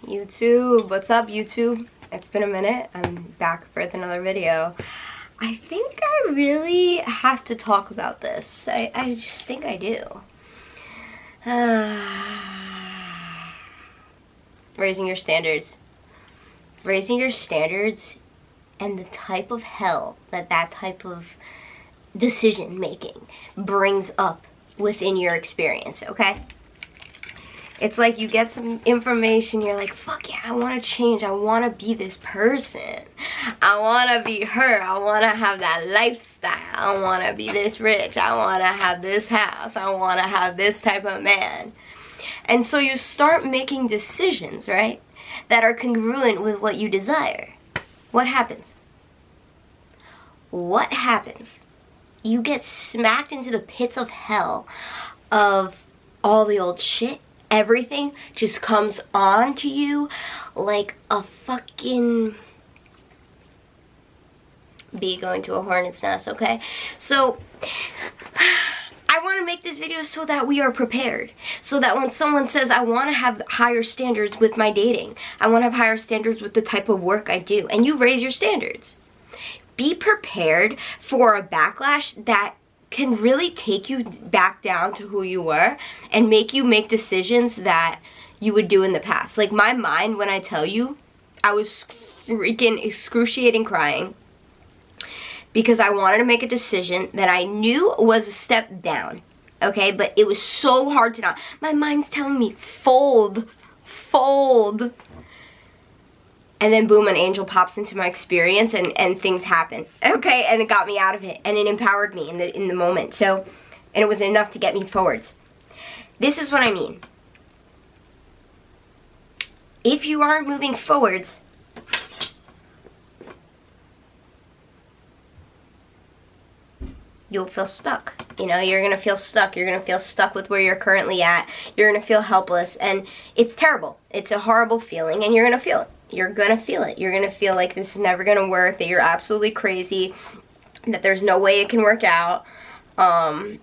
YouTube, what's up YouTube? It's been a minute. I'm back with another video. I think I really have to talk about this. I just think I do. Raising your standards. Raising your standards and the type of hell that type of decision making brings up within your experience, okay? It's like you get some information, you're like, fuck yeah, I want to change, I want to be this person, I want to be her, I want to have that lifestyle, I want to be this rich, I want to have this house, I want to have this type of man. And so you start making decisions, right, that are congruent with what you desire. What happens? What happens? You get smacked into the pits of hell of all the old shit. Everything just comes on to you like a fucking bee going to a hornet's nest, okay? So, I want to make this video so that we are prepared. So that when someone says, I want to have higher standards with my dating, I want to have higher standards with the type of work I do, and you raise your standards. Be prepared for a backlash that can really take you back down to who you were and make you make decisions that you would do in the past. Like my mind, when I tell you, I was freaking excruciating crying because I wanted to make a decision that I knew was a step down, okay? But it was so hard to not. My mind's telling me, fold, fold. And then boom, an angel pops into my experience and things happen, okay? And it got me out of it, and it empowered me in the moment. So, and it was enough to get me forwards. This is what I mean. If you aren't moving forwards, you'll feel stuck. You know, you're gonna feel stuck. You're gonna feel stuck with where you're currently at. You're gonna feel helpless, and it's terrible. It's a horrible feeling, and you're gonna feel it. You're gonna feel it. You're gonna feel like this is never gonna work, that you're absolutely crazy, that there's no way it can work out, that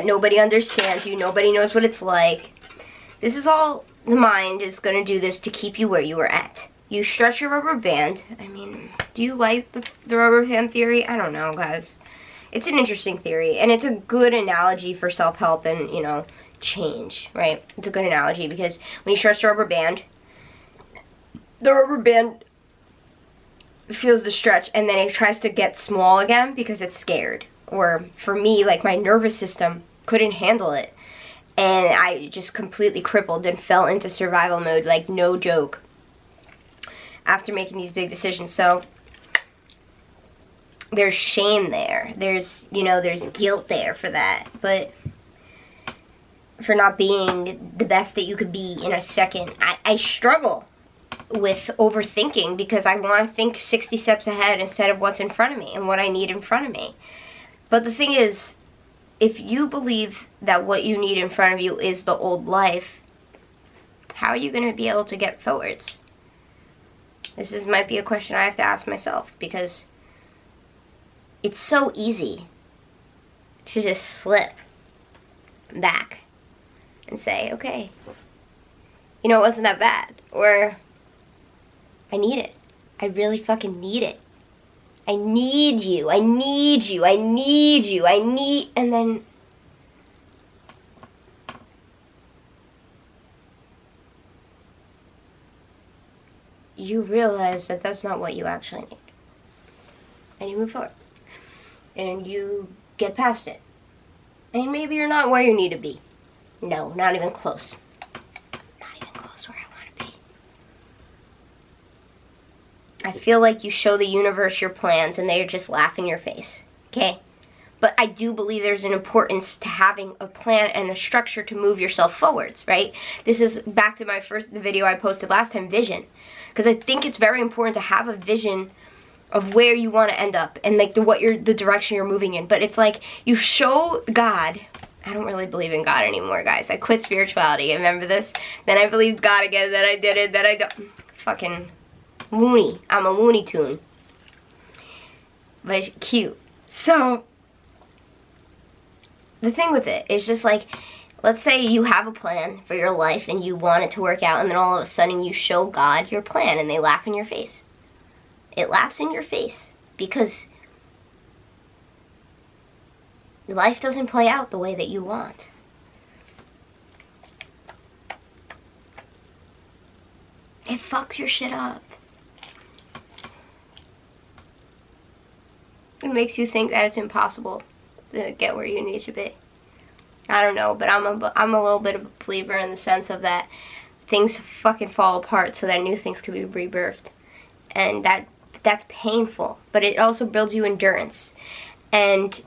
nobody understands you, nobody knows what it's like. This is all, the mind is gonna do this to keep you where you were at. You stretch your rubber band. I mean, do you like the rubber band theory? I don't know, guys. It's an interesting theory, and it's a good analogy for self-help and, you know, change, right? It's a good analogy because when you stretch the rubber band feels the stretch, and then it tries to get small again because it's scared. Or for me, like my nervous system couldn't handle it, and I just completely crippled and fell into survival mode, like no joke, after making these big decisions. So there's shame there, there's, you know, there's guilt there for that, but for not being the best that you could be in a second. I struggle with overthinking because I want to think 60 steps ahead instead of what's in front of me and what I need in front of me. But the thing is, if you believe that what you need in front of you is the old life, how are you going to be able to get forwards? This might be a question I have to ask myself, because it's so easy to just slip back and say, okay, you know, it wasn't that bad, or I need it. I really fucking need it. I need you. I need you. I need you. I need... And then... you realize that that's not what you actually need. And you move forward. And you get past it. And maybe you're not where you need to be. No, not even close. Not even close where I want to be. I feel like you show the universe your plans and they just laugh in your face, okay? But I do believe there's an importance to having a plan and a structure to move yourself forwards, right? This is back to the video I posted last time, vision. Because I think it's very important to have a vision of where you want to end up and like the direction you're moving in. But it's like you show God. I don't really believe in God anymore, guys. I quit spirituality. Remember this? Then I believed God again, then I did it, then I don't. Fucking loony. I'm a Looney Tune. But cute. So, the thing with it is just like, let's say you have a plan for your life and you want it to work out, and then all of a sudden you show God your plan and they laugh in your face. It laughs in your face because life doesn't play out the way that you want. It fucks your shit up. It makes you think that it's impossible to get where you need to be. I don't know, but I'm a little bit of a believer in the sense of that things fucking fall apart so that new things can be rebirthed. And that's painful, but it also builds you endurance. And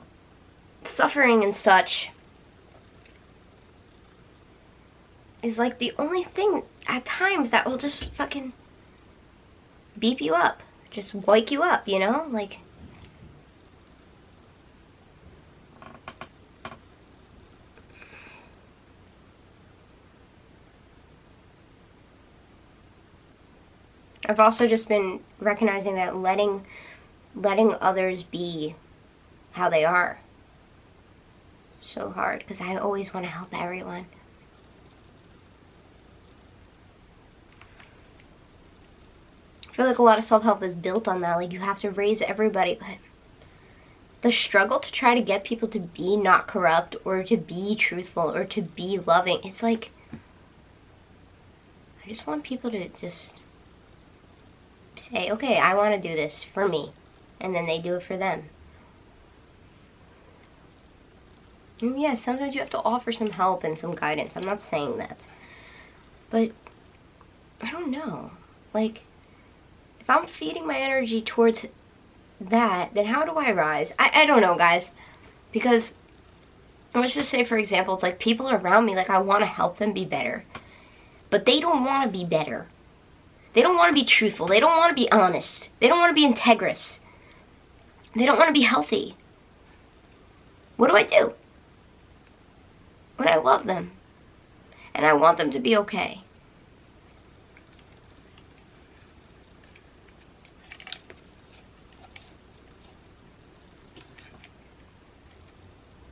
suffering and such is like the only thing at times that will just fucking beep you up, just wake you up, you know? Like, I've also just been recognizing that letting others be how they are so hard, because I always want to help everyone. I feel like a lot of self-help is built on that. Like, you have to raise everybody, but the struggle to try to get people to be not corrupt or to be truthful or to be loving, it's like, I just want people to just say, okay, I want to do this for me, and then they do it for them. And yeah, sometimes you have to offer some help and some guidance. I'm not saying that, but I don't know, like, if I'm feeding my energy towards that, then how do I rise? I don't know, guys, because let's just say, for example, it's like people around me, like, I want to help them be better, but they don't want to be better. They don't want to be truthful. They don't want to be honest. They don't want to be integrous. They don't want to be healthy. What do I do when I love them and I want them to be okay?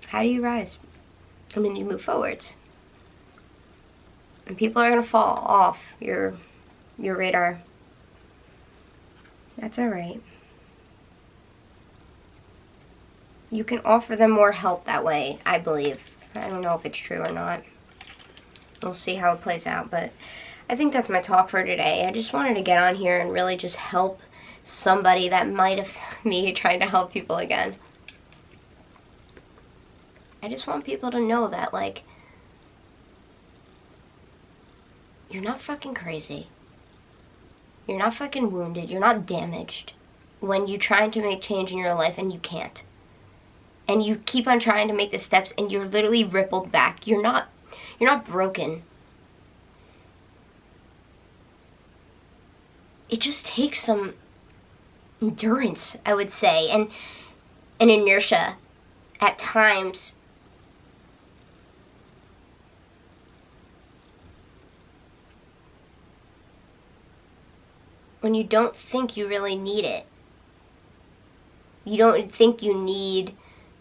How do you rise? I mean, you move forwards. And people are going to fall off your radar. That's alright. You can offer them more help that way, I believe. I don't know if it's true or not. We'll see how it plays out, but I think that's my talk for today. I just wanted to get on here and really just help somebody that might have me trying to help people again. I just want people to know that, like, you're not fucking crazy. You're not fucking wounded. You're not damaged when you're trying to make change in your life and you can't. And you keep on trying to make the steps and you're literally rippled back. You're not broken. It just takes some endurance, I would say, and an inertia at times. When you don't think you really need it. You don't think you need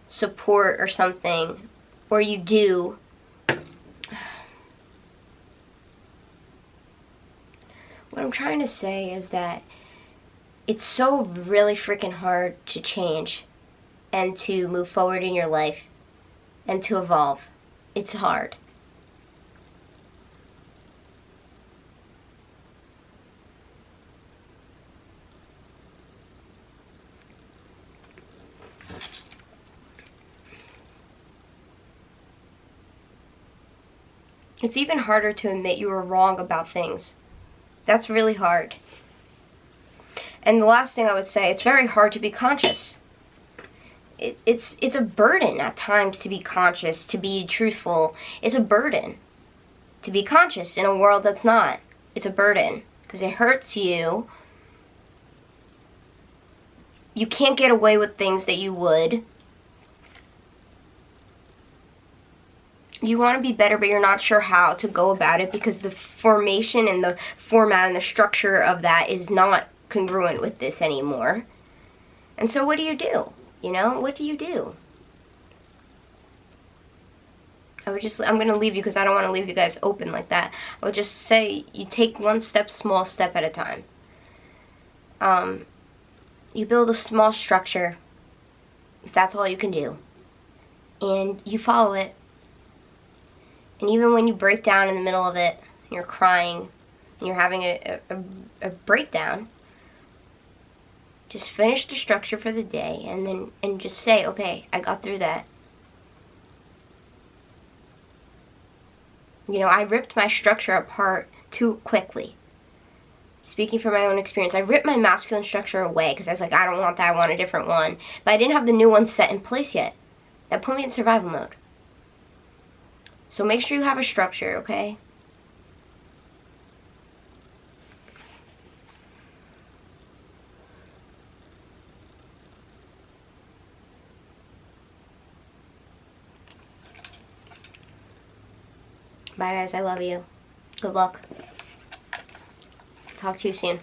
support or something, or you do. What I'm trying to say is that it's so really freaking hard to change and to move forward in your life and to evolve. It's hard. It's even harder to admit you were wrong about things. That's really hard. And the last thing I would say, it's very hard to be conscious. It's a burden at times to be conscious, to be truthful. It's a burden to be conscious in a world that's not. It's a burden because it hurts you. You can't get away with things that you would. You want to be better, but you're not sure how to go about it because the formation and the format and the structure of that is not congruent with this anymore. And so what do? You know, what do? I'm gonna leave you because I don't want to leave you guys open like that. I would just say you take one small step at a time. You build a small structure, if that's all you can do, and you follow it. And even when you break down in the middle of it, and you're crying, and you're having a breakdown, just finish the structure for the day, and just say, okay, I got through that. You know, I ripped my structure apart too quickly. Speaking from my own experience, I ripped my masculine structure away because I was like, I don't want that, I want a different one. But I didn't have the new one set in place yet. That put me in survival mode. So make sure you have a structure, okay? Bye guys, I love you. Good luck. Talk to you soon.